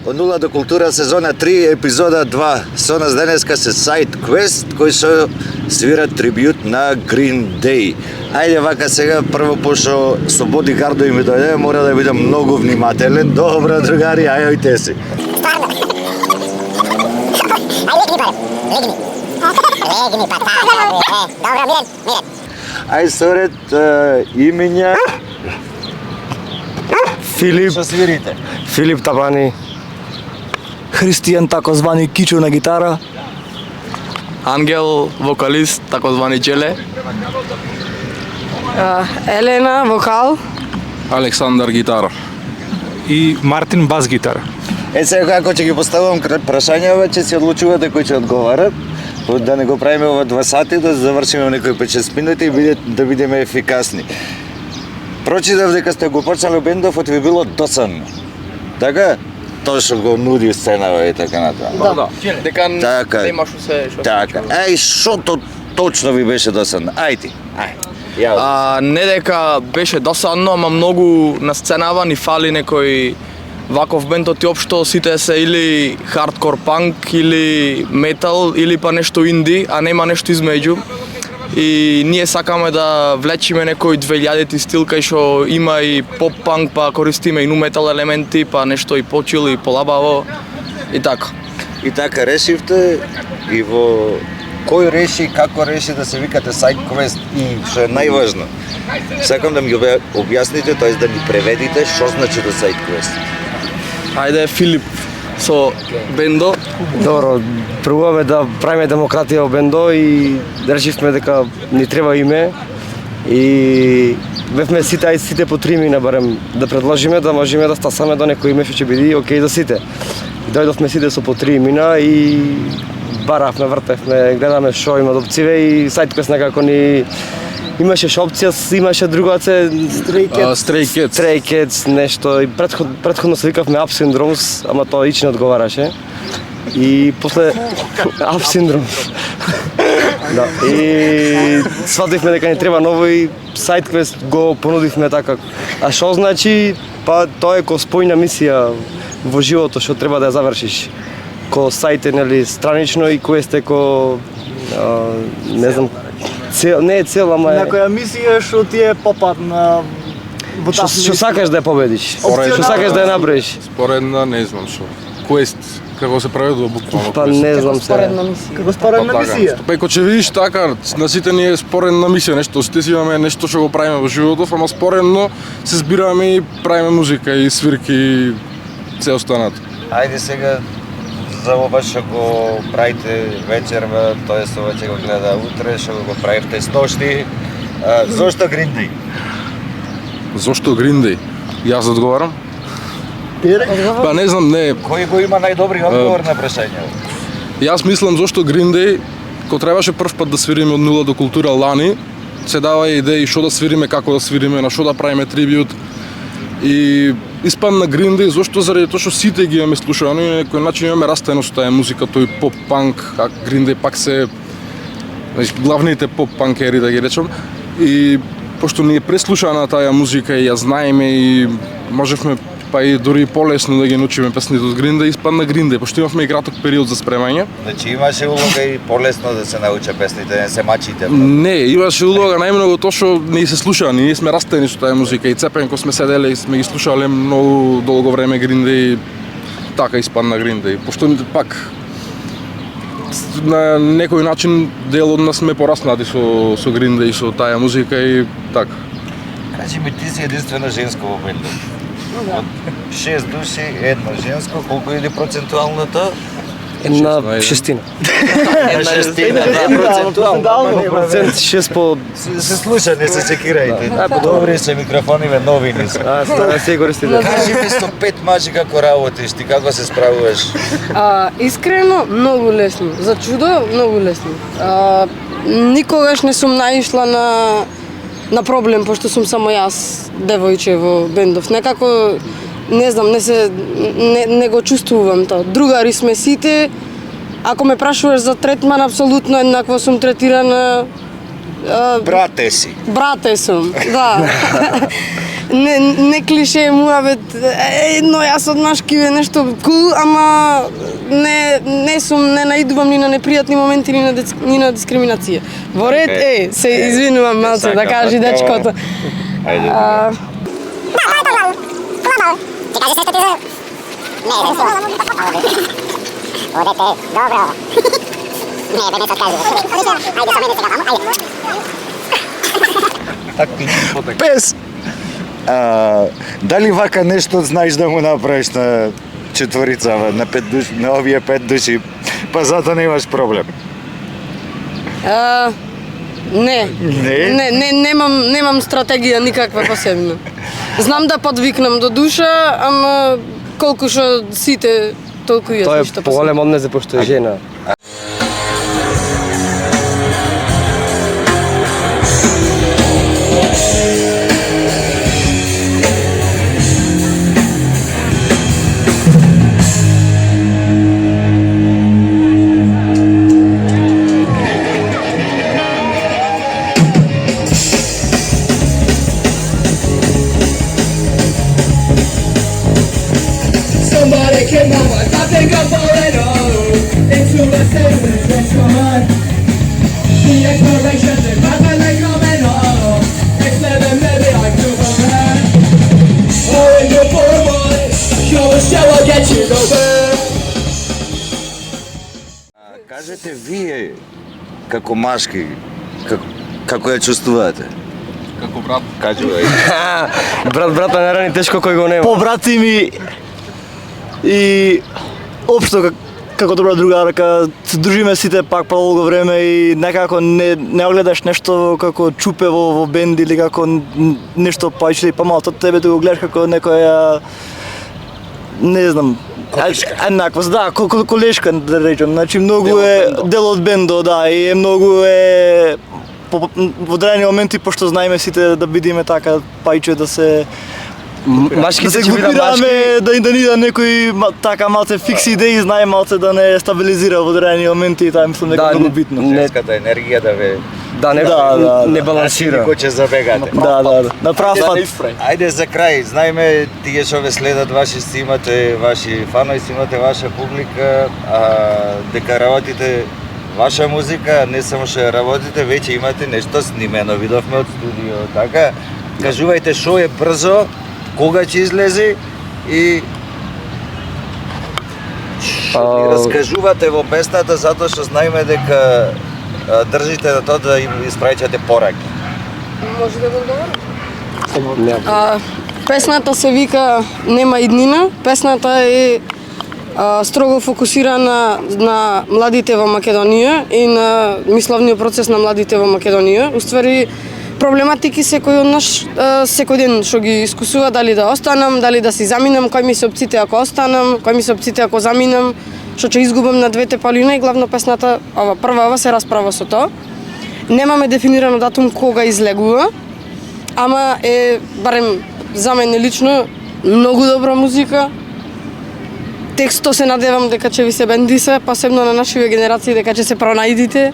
Од нула до култура сезона 3 епизода 2. Со нас денеска се Side Quest кој што свира трибют на Green Day. Ајде вака сега прво пошто со бодигардови ми дојде, мора да бидам многу внимателен. Добро другари, ајојте си. Легни па добро, Милен. Ај соред имења Филип, што свирите? Филип Табани, Христијан, таkozvani Кичо на гитара, Ангел, вокалист, таkozvani Челе. Елена, вокал. Александар, гитара. И Мартин, бас гитара. Сега како ќе ги поставам прашања, ќе се одлучувате кој ќе одговара. Да не го правиме ова 2 сати, да завршиме некои 5-6 минути и да бидеме ефикасни. Прочитав дека сте го почнали бендов, ви било досадно. Така? Тоа што го нуди сценава и така натаму. Да. Дека Така. немаш се што. Така. Ај, што точно ви беше досадно? Ајде. Ја. Не дека беше досадно, ама многу на сценава ни фали некој ваков бенд оти општо сите се или хардкор панк или метал или па нешто инди, а нема нешто измеѓу. И ние сакаме да влечиме некој 2000-ти стил кај што има и поп панк, па користиме и ну метал елементи, па нешто и почил и полабаво и така. И така решивте и во кој реши, како реши да се викате Side Quest и што е најважно. Сакам да ми го објасните, тоест да ми преведите што значи да Side Quest. Ајде Филип со бендо. Добро, пробуваме да правиме демократија во бендо и решивме дека ни треба име и бевме сите по 3 имена барем да предложиме да можеме да стасаме до некој име што ќе биде окей за сите. И дојдовме сите со по 3 имена и баравме, вртевме, гледаме шо има опције и Side Quest некако ни имаше опција, имаше другаце Stray Cats нешто и претходно се викавме Up Syndromes, ама тоа ич не одговараше. И после Up Syndromes. Да. И свативме дека ни треба ново и Side Quest го понудивме така. А што значи? Па тоа е ко спојна мисија во животот што треба да ја завршиш. Ко сајт е нели странично и Quest е ко не знам, цел, не е цел, ама е... Некоја мисија што ти е попадна во таа Што сакаш да ја победиш, што сакаш да ја направиш. Споредна, не знам што. Quest, како се преведува буквално. Па не знам се. како споредна мисија. Па ако ќе видиш така, на сите ни е споредна мисија, нешто сите си имаме нешто што го правиме во животот, ама споредно се збираме и правиме музика и свирки и се останато. Ајде сега за ова што го правите вечерва, тоест ова ќе го гледа утре, што го правите сношти. Зошто Green Day? Зошто Green Day? Јас одговарам? Па не знам, не. Кој го има најдобри одговор на прашањето? Јас мислам зошто Green Day, кога требаше прв пат да свириме од нула до култура лани, се дава идеи што да свириме, како да свириме, на што да правиме трибют. И испадна Green Day, зошто? Заради тоа што сите ги имаме слушано и на некој начин имаме растено со таа музика, тој поп-панк, а Green Day пак се главните поп-панкери, да ги речам. И пошто ни е преслушана таа музика и ја знаеме и можевме па и дури полесно да ги научиме песните од Green Day, испадна Green Day, пошто имавме и краток период за спремање. Значи имаше улога и полесно да се науча песните, не се мачите. Не, имаше улога најмногу тоа што не се слуша, ние сме растени со таа музика и цепен кога сме седеле и сме ги слушале многу долго време Green Day, така испадна Green Day, пошто пак на некој начин дел од нас сме пораснати со Green Day, со таа музика и така. Кажи ми, ти си единствено женско во бендот. Од 6 души, едно женско, колку иде процентуалната? Една шестина. Една шестина, да, процентуално. Процент 6 по... Се слуша, не се секирајте. Добри се микрофониве, новини се. Стара се користи да. Кажи ми со 5 мажи како работиш, ти како се справуваш? Искрено, многу лесно. За чудо, многу лесно. Никогаш не сум наишла на проблем, пошто сум само јас девојче во бендов. Некако, не знам, не го чувствувам тоа. Другари сме сите. Ако ме прашуваш за третман, апсолутно еднакво сум третирана. Брате си. Брате сум, да. не клише муабет, но јас однаш ки нешто кул, ама не наидувам ни на непријатни моменти, ни на дискриминација. Во ред, се извинувам малце да кажи дечкото. Ајде. Ти кажи се што ти за... Не, одете, добро. Не, бе, не се скажи. Ајде, со мене сега, мамо, ајде. Пес! Дали вака нешто знаеш да му направиш на четворицава, на на овие 5 души, па затоа немаш проблем? Не. Не? Немам стратегија никаква посебна. Знам да подвикнам до душа, ама колку што сите, толку и јас Тоа ништо е поголем однес за пошто е жена. Somebody came over, I think I'm falling into the same restaurant. The exploration is my like coming on. It's never maybe I do around. Oh, in your poor boy, show us how I'll get you over. Кажете вие, како машки, како ја чувствувате? Како брат. Кажувај. Брат ме нарани тешко кој го нема. Побратими и општо како добра другарка, се дружиме сите пак продолго време и некако не огледаш нешто како чупе во бенд или како нешто пајче па малку тебе да го гледаш како некоја не знам, еднаквост, да, колешка да речем, значи многу е дел од бендо, да, и многу е во одредени моменти пошто знаеме сите да бидиме така пајче да се Машките да се ќе бидат групираме, машки. да ни да некои така малце фикси идеи, знае малце да не стабилизира во одредени моменти и тоа мислам дека е многу битно. Женската енергија да ве Не балансира. Кој ќе забегате. Да, на прав пат. Ајде за крај, знаеме тие што ве следат, ваши си имате ваши фанови, си имате ваша публика, дека работите ваша музика, не само што ја работите, веќе имате нешто снимено, видовме од студио, така? Кажувајте што е брзо, кога ќе излезе и што ни раскажувате во песната, затоа што знаеме дека држите на тоа да им испраќате пораки. Може да го одговорам? Не. Песната се вика Нема иднина. Песната е строго фокусирана на младите во Македонија и на мисловниот процес на младите во Македонија. Уствари, проблематики секој од нас секој ден што ги искусува, дали да останам, дали да си заминам, кои ми се опциите ако останам, кои ми се опциите ако заминам, што ќе изгубам на двете полина и главно песната, прва се расправа со тоа. Немаме дефинирано датум кога излегува, ама е, барем за мене лично, многу добра музика. Текстот се надевам дека ќе ви се бендиса, посебно на нашиве генерации, дека ќе се пронајдите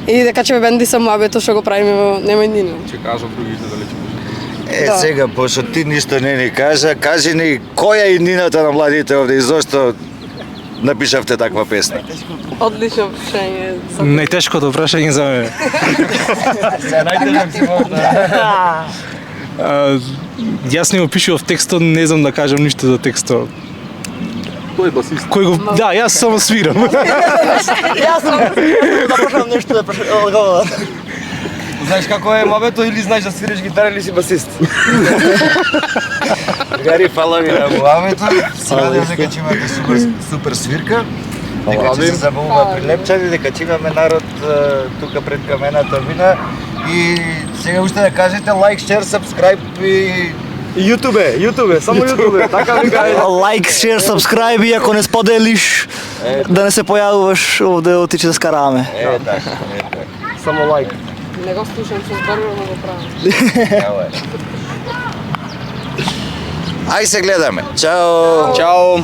и дека ќе бендиса муабето што го правиме во Нема иднина. Ќе кажам другите дали ќе Да. Сега, пошто ти ништо не ни кажи ни која е иднината на младите овде и зошто напишавте таква песна? Одлично прашање. Најтешкото прашање за мене. Јас не го пишував текстот, не знам да кажам ништо за текстот. Тој е басист. Кој го... Да, јас само свирам. Јас сум да почнам нешто да одговарам. Знаеш како е мабето или знаеш да свириш гитара или си басист? Гари, фала ви на муавето. Се надевам дека ќе имате супер свирка. Дека ќе се забавува прилепчани, дека ќе имаме народ тука пред камената вина. И сега уште да кажете лайк, шер, сабскрайб и... YouTube, само YouTube, така ви кажа. Лайк, шер, сабскрајб и ако не споделиш, да не се појавуваш овде отиче да скараваме. така. Само лайк. Не го слушам со зборува, но го правам. Ај се гледаме. Чао! Чао.